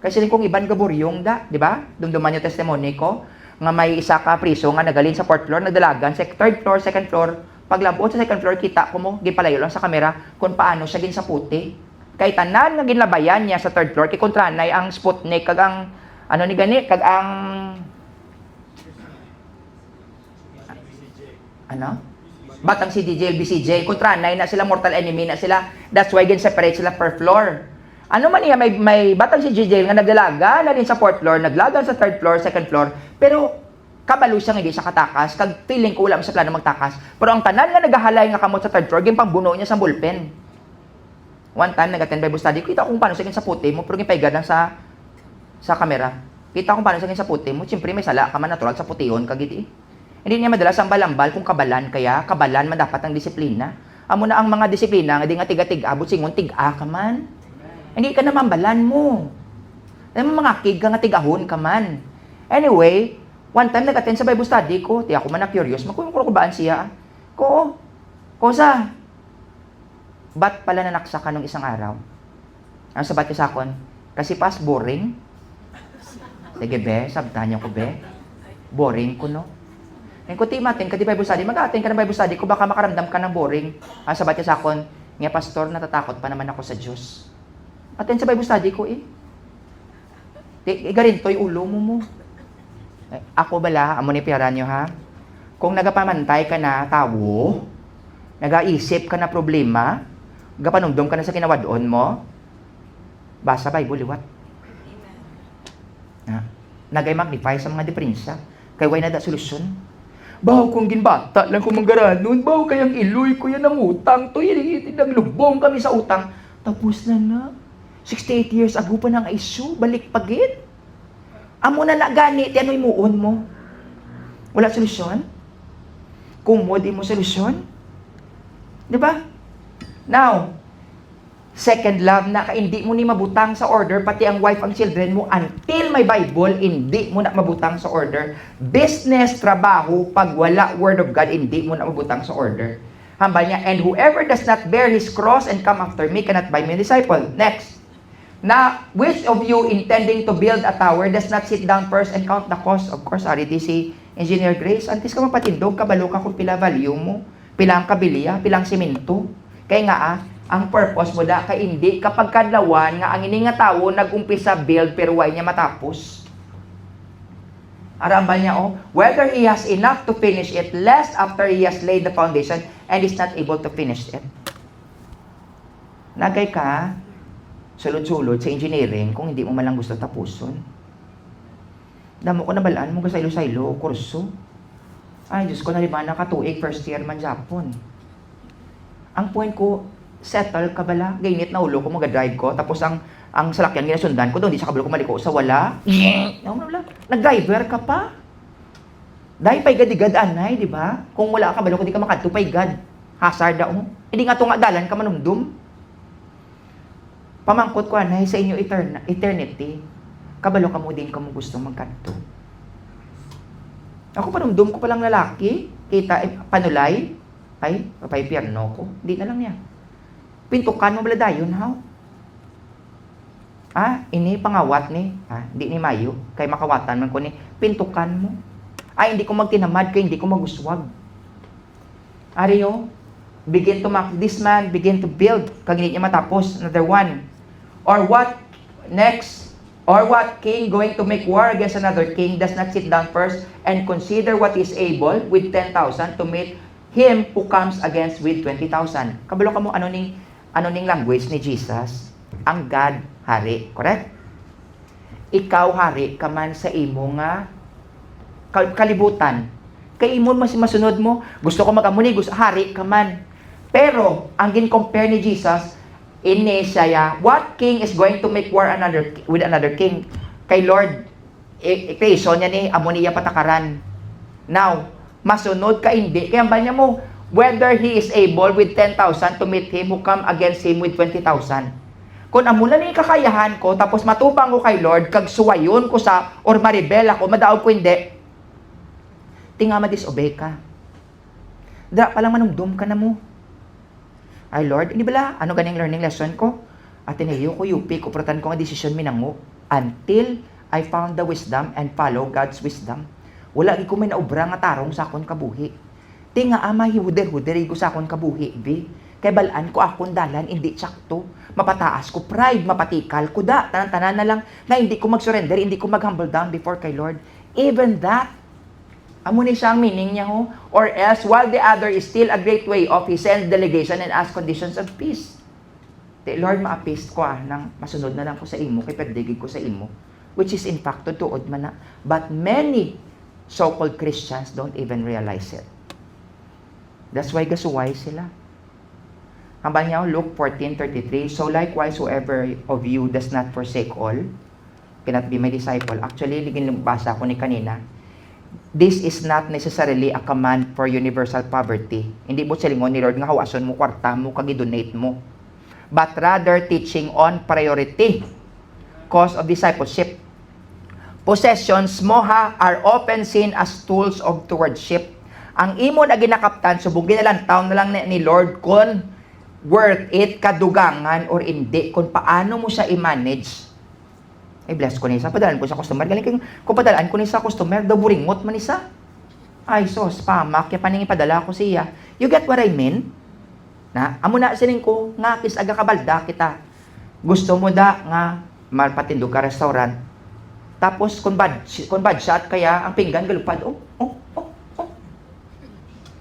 Kasi kung iban gaburyong di ba? Dumduman yung testimony ko, nga may isa ka priso nga nagalin sa 4th floor, nagdalagan sa 3rd floor, 2nd floor, paglabot sa 2nd floor, kita ko mo, gipalayo lang sa kamera, kung paano siya ginsaputi. Kay tanan nga ginlabayan niya sa 3rd floor, kay kontranay ang Sputnik, kag ang, batang CDJ, BCJ, kontranay na sila, mortal enemy na sila, that's why gin-separate sila per floor. Ano man niya, may batang si JJ nga nagdalaga na rin sa 4th floor, naglagan sa 3rd floor, 2nd floor, pero kabalo siya nga di sa katakas, kag feeling ko wala mo sa plano magtakas. Pero ang tanan nga nagahalay nga kamot sa 3rd floor, pangbuno niya sa bullpen. One time, nag-attend Bible study, kita kung paano siya sa puti mo, pero gipaigad lang sa kamera. Kita kung paano siya sa puti mo, siyempre may sala ka man natural sa putiyon, kagiti. Hindi niya madalas ang balambal kung kabalan, kaya kabalan man dapat ang disiplina. Amo na ang mga disiplina, nga di nga tiga-tiga, abot singon, tiga ka man. Hindi ka naman balan mo. Alam mo, mga kig ka nga tigahon ka man. Anyway, one time nag-attend sa Bible study ko, di ako man na-curious, magkukulukubaan siya. Kosa, ba't pala nanaksa ka nung isang araw? Ang sabat ko sa akon, kasi pas boring. Sige be, sabtan niyo ko be. Boring ko no. Ngayon ko timatin ka di Bible study, mag-attend ka ng Bible study ko, baka makaramdam ka ng boring. Ang sabat ko sa akon, nga pastor, natatakot pa naman ako sa Diyos. Attend sa Bible study ko Garinto yung ulo mo. Ako bala, amo ni piyaran nyo ha? Kung nagapamantay ka na, tawo, Nagaisip ka na problema, gapanumdum ka na sa kinawadon mo, basa Bible, liwat. Na, nagay-magnify sa mga diferensya. Kay way na da solusyon. Baw kung ginbata lang kung manggaranon, baw kayang iloy ko yan ang utang, to yan ang lubong kami sa utang. Tapos na. 68 years ago pa ng issue, balik pagit. Amo na gani, tiano'y muon mo. Wala solusyon? Kung mo di mo solusyon? Di ba? Now, second love na hindi mo ni mabutang sa order, pati ang wife, ang children mo, until may Bible, hindi mo na mabutang sa order. Business, trabaho, pag wala Word of God, hindi mo na mabutang sa order. Hambal niya, and whoever does not bear his cross and come after me cannot buy me a disciple. Next. Na, which of you intending to build a tower does not sit down first and count the cost? Of course, already si Engineer Grace, antes ka mapatindog, kabalo ka kung pila value mo, pilang kabiliya, pilang simento. Kaya nga ang purpose mo da, kay hindi kapag kadlawan nga ang ini nga tawo nag-umpisa build pero why niya matapos. Arambal niya, whether he has enough to finish it, lest after he has laid the foundation and is not able to finish it. Nagay ka, sulod-sulod sa engineering kung hindi mo malang gusto tapuson. Damo ko nabalaan mo sa ilo-silo, kurso. Ay, Diyos ko, naliban na katuig, first year man Japon. Ang point ko, settle ka bala, gainit na ulo ko, mag-drive ko, tapos ang salakyan ginasundan ko doon, di sa kabalo ko maliko sa wala. Nag-driver ka pa. Dahil pa'y gadigad anay, di ba? Kung wala ka balo ko, di ka makadto pa'y gad. Hazard daw. Hindi nga tunga dalan ka manumdum. Pamangkot ko anay sa inyo eternity. Kabalo ka mo din ka mo gusto magkanto. Ako panumdum ko palang lalaki, kita panulay, ay, papay pierno ko. Hindi na lang niya. Pintukan mo baladayon, how? Ini pangawat ni, hindi ni Mayo, kay makawatan man ko ni, pintukan mo. Ay, hindi ko magtinamad, kay hindi ko maguswag. Ariyo, this man begin to build, kag hindi niya matapos, another one. Or what, next, or what king going to make war against another king does not sit down first and consider what is able with 10,000 to meet him who comes against with 20,000. Kabalo ka mo ano ning language ni Jesus? Ang God hari, correct? Ikaw hari ka man sa imo nga kalibutan. Kay imo mas masunod mo, gusto ko magamuni, gusto hari ka man. Pero ang gin-compare ni Jesus in Isaiah, what king is going to make war with another king? Kay Lord, creation niya ni Amoniya patakaran. Now, masunod ka hindi. Kaya ba niya mo, whether he is able with 10,000 to meet him who come against him with 20,000. Kung amula ni kakayahan ko, tapos matupang ko kay Lord, kag suwayon ko sa, or maribel ako, madaog ko hindi, tinga ma-disobey ka. Da palang manumdum ka na mo. Ay Lord, hindi bala, ano ganing learning lesson ko? Ateneo ko, UP, kupratan ko nga desisyon minango until I found the wisdom and follow God's wisdom. Wala gi ko may naubra nga tarong sa akon kabuhi. Tinga ama hiwuder-huder ko sa akon kabuhi, bi. Kay balaan ko akon dalan, hindi tsakto. Mapataas ko pride, mapatikal ko da. Tanan-tanan na lang na hindi ko mag-surrender, hindi ko mag-humble down before kay Lord. Even that, amo ni siyang meaning niya ho. Or else, while the other is still a great way off, he sends delegation and asks conditions of peace. The Lord, ma-appease ko nang masunod na lang ko sa imo, kay perdigig ko sa imo. Which is in fact, tutuod man na. But many so-called Christians don't even realize it. That's why gasuway sila. Hambal niya, Luke 14:33, so likewise, whoever of you does not forsake all, cannot be my disciple. Actually, ginabasa ko ni kanina, this is not necessarily a command for universal poverty. Hindi mo silingon ni Lord nga hawason mo, kwarta mo, kag-donate mo. But rather teaching on priority, cause of discipleship. Possessions mo are often seen as tools of stewardship. Ang imo na ginakaptan, subugin na lang taon na lang ni Lord kung worth it, kadugangan, or hindi, kung paano mo siya i-manage. Ay, bless ko nisa, padalaan ko sa customer. Galing kung padalaan ko nisa customer, daburingot man nisa. Ay, sos, pamak, kaya paning ipadala ko siya. You get what I mean? Na, amo na sining ko, nga kis aga kabalda kita. Gusto mo da nga malpatindog ka restaurant. Tapos, kung bad shot, kaya ang pinggan galupad,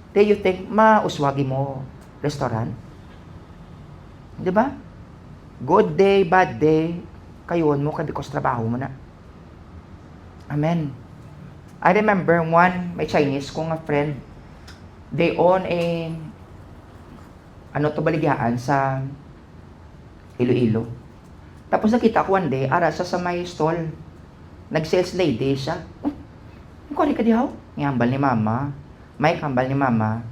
Do you think, mauswagi mo? restaurant. Di ba? Good day, bad day, kayon mo kay because trabaho mo na. Amen. I remember may Chinese kong friend, they own baligyan sa Iloilo. Tapos nakita ko one day, ara sa may stall, nag-sales lady siya. Kung ka dihaw? Ngambal ni mama. May kambal ni mama.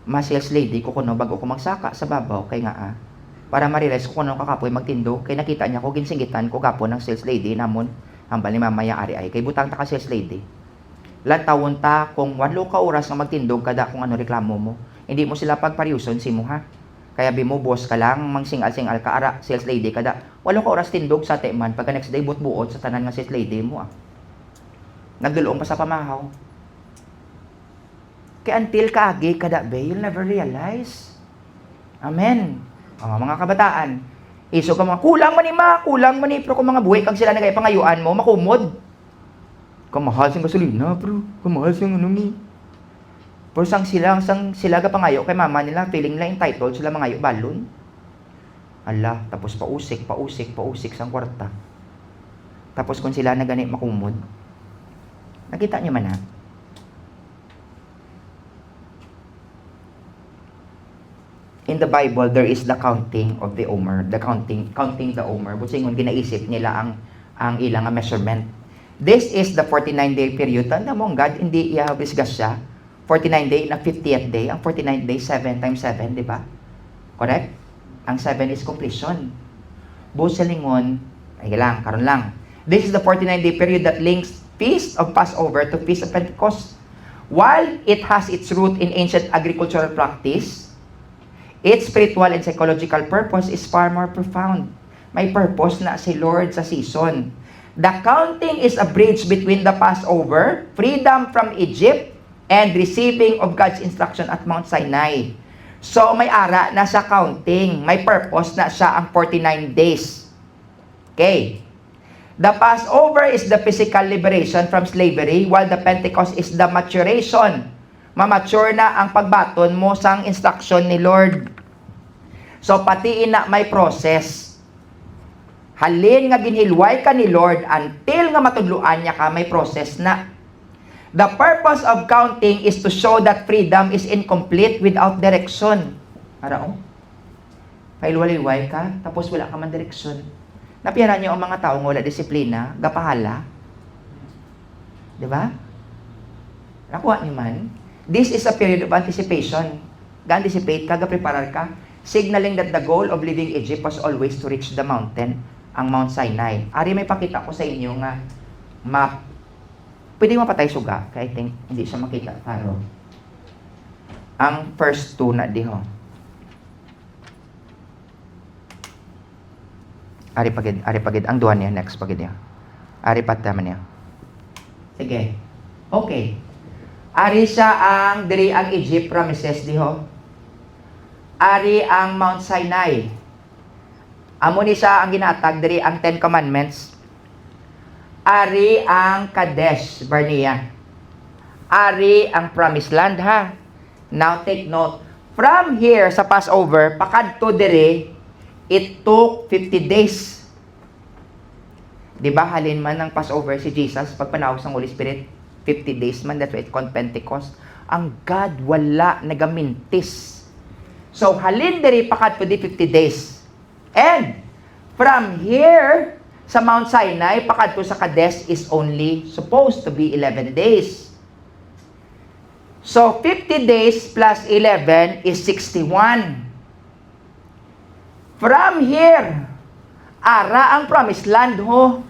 Ma-sales lady ko kuno bago ko magsaka sa babaw kay nga para ma-realize ko kuno kakapoy magtindog kay nakita niya ko ginsinggitan ko gapo ng sales lady namon hambal ni mama ya ari ay kay butang ta ka sales lady. Lantawon ta kung 8 ka oras nga magtindog kada kung ano reklamo mo. Hindi mo sila pagpariuson si mo ha. Kaya bimo boss ka lang mangsingal-singal ka ara sales lady kada 8 ka oras tindog sa teman pagka next day buot-buot sa tanan nga sales lady mo Nagdulong pa sa pamahaw. Kaya until kaagi kada be, you'll never realize. Amen. Mga kabataan, iso ka mga kulang man ni, pero kung mga buhay kag sila nagay pangayuan mo, makumod. Kamahal siyang gasolina, bro. Kamahal siyang Pero sang sila ga pangayo kay mama nila, feeling nila entitled sila mangayo balon. Ala, tapos pausik sang kwarta. Tapos kung sila na gani makumod, nakita niyo man In the Bible, there is the counting of the omer, counting the omer. But singon ginaisip nila ang ilang measurement. This is the 49-day period. Tanda mo, God, hindi ihabisgas siya. 49 day, na 50th day. Ang 49 day, 7 times 7, di ba? Correct? Ang 7 is completion. Buos sa lingon, karon lang. This is the 49-day period that links Feast of Passover to Feast of Pentecost. While it has its root in ancient agricultural practice, its spiritual and psychological purpose is far more profound. May purpose na si Lord sa season. The counting is a bridge between the Passover, freedom from Egypt, and receiving of God's instruction at Mount Sinai. So may ara na sa counting, may purpose na siya ang 49 days. Okay. The Passover is the physical liberation from slavery, while the Pentecost is the maturation. Mamature na ang pagbaton mo sang instruction ni Lord. So pati ina may process. Halin nga ginhilway ka ni Lord until nga matudluan niya ka may process na. The purpose of counting is to show that freedom is incomplete without direction. Araw? Pailwaliway ka, tapos wala ka man direksyon. Napiyaran niyo ang mga tao nga wala disiplina, gapahala. Diba? Nakuha niyo man? This is a period of anticipation. Ga-anticipate ka, ga-preparar ka, signaling that the goal of leaving Egypt was always to reach the mountain, ang Mount Sinai. Ari, may pakita ko sa inyo nga map. Pwede mapatay suga, kaya I think hindi siya makita. Pero, ang first two na diho. Ari pagid. Ang duwan niya, next pagid niya. Ari pataman niya. Sige. Okay. Ari siya ang diri ang Egypt promises diho. Ari ang Mount Sinai. Amo ni siya ang ginatag diri ang 10 Commandments. Ari ang Kadesh Barnea. Ari ang Promised Land ha. Now take note. From here sa Passover pakadto diri it took 50 days. Di ba halin man ng Passover si Jesus pagpanawag ng Holy Spirit? 50 days man, that's why it's called Pentecost. Ang God wala nagamintis. So, halin diri pakat po di 50 days. And, from here, sa Mount Sinai, pakat po sa Kadesh is only supposed to be 11 days. So, 50 days plus 11 is 61. From here, ara ang promised land ho.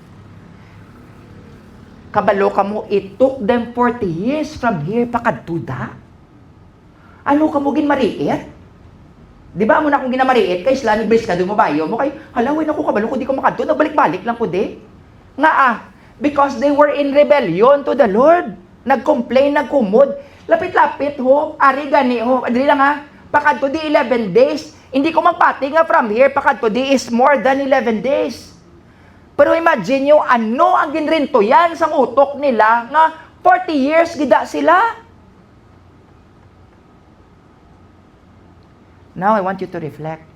Kabalo ka mo, it took them 40 years from here pakadtuda. Ano ka mo ginmariit? Di ba mo na kung ginamariit, kay sila nag-brace ka, doon mo bayo mo kay, halawin ako kabalo ko, di ko makadto, nagbalik-balik lang ko di. Nga because they were in rebellion to the Lord. Nag-complain, nagkumod. Lapit-lapit ho, ari gani ho, dili lang pakadto di 11 days. Hindi ko magpati nga from here, pakadto di is more than 11 days. Pero imagine nyo, ano ang ginrinto yan sa utok nila nga 40 years gida sila. Now, I want you to reflect.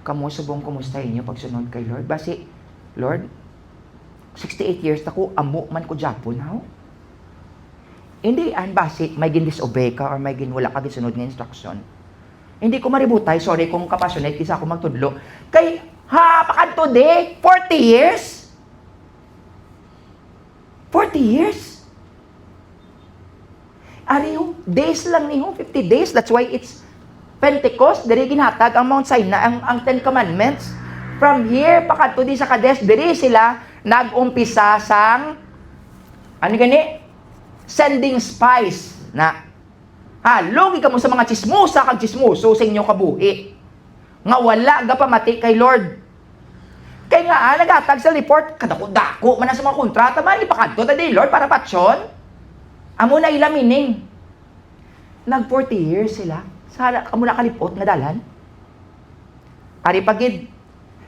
Kamu subong kumusta inyo pagsunod kay Lord? Basi, Lord, 68 years na ko, amo man ko Japon, how? Hindi, basi, may gin-disobey ka or may wala ka gisunod ng instruction. Hindi ko maributay, sorry kung kapassionate, isa ako magtudlo. Kay, pakanto de, 40 years? 40 years? Ariyo, days lang niyo, 50 days. That's why it's Pentecost. Diri ginhatag ang Mount Sinai, ang Ten Commandments. From here, pakanto di sa Kades, diri sila nag-umpisa sang, ano gani? Sending spies na, logi ka mo sa mga chismosa kag chismoso sa inyong kabuhi. Nga wala ga pamati kay Lord. Kaya nga, nagatag sa report, kadako-dako man na sa mga kontrata, man ipakanto ta di Lord para patsyon. Amo na ila mining. Nag 40 years sila. Sala amo na kalipot nga dalan. Ari pagid.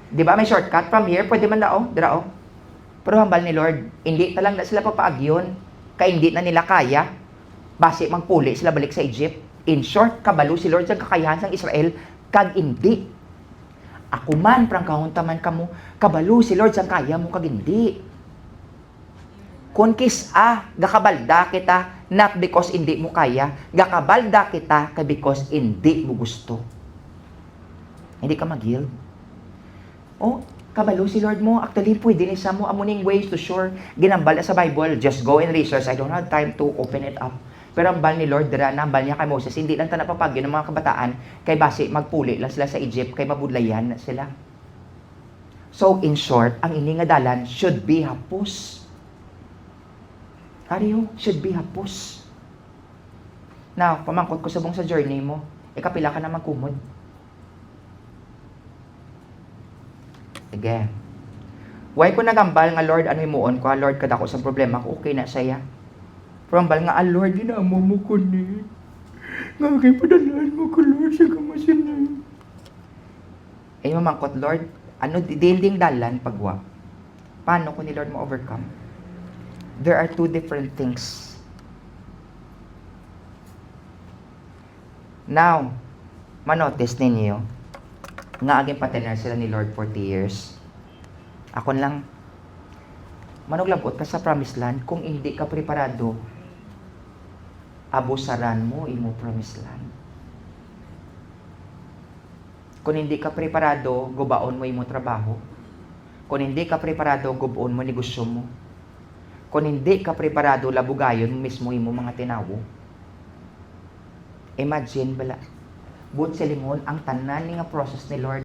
Di ba may shortcut from here, pwede man dao, dirao. Pero hambal ni Lord, hindi talang na sila papaagyon. Kaya hindi na nila kaya. Base magpuli sila balik sa Egypt. In short, kabalo si Lord sa kakayahan ng Israel, kag hindi. Ako man, prang kahuntaman kamo, kabalo si Lord sa kaya mo kag hindi. Kung gakabalda kita, not because hindi mo kaya, gakabalda kita because hindi mo gusto. Hindi ka mag-yield. Kabalo si Lord mo, actually pwede ni sa mo, amuning ways to sure, ginambal na sa Bible, just go and research, I don't have time to open it up. Pero ang bal ni Lord, nambal niya kay Moses, hindi lang ta napapagyo ng mga kabataan, kay base magpuli lang sila sa Egypt, kay mabudlayan na sila. So, in short, ang ini nga dalan should be hapos. Ariyo, should be hapos. Now, pamangkot ko subong sa journey mo, ikapila ka na magkumod. Sige. Why ko nagambal nga Lord, ano imuon ko, Lord, kadako sa problema ko, okay na saya. Pero ambal nga, Lord, ginamo mo ko ni. Nga kay padalaan mo ko, Lord, sa kamasinay. Mamangkot, Lord, dilding dalan pagwa. Paano ko ni Lord mo overcome? There are two different things. Now, manotice ninyo, nga aging partner sila ni Lord 40 years. Ako lang, manuglagot ka sa promised land, kung hindi ka preparado, abusaran mo imo promised land. Kung hindi ka preparado, gubaon mo imo trabaho. Kung hindi ka preparado, gubaon mo negosyo mo. Kung hindi ka preparado, labugayon mismo imo mga tinawo. Imagine bala, but silingon ang tanan nga process ni Lord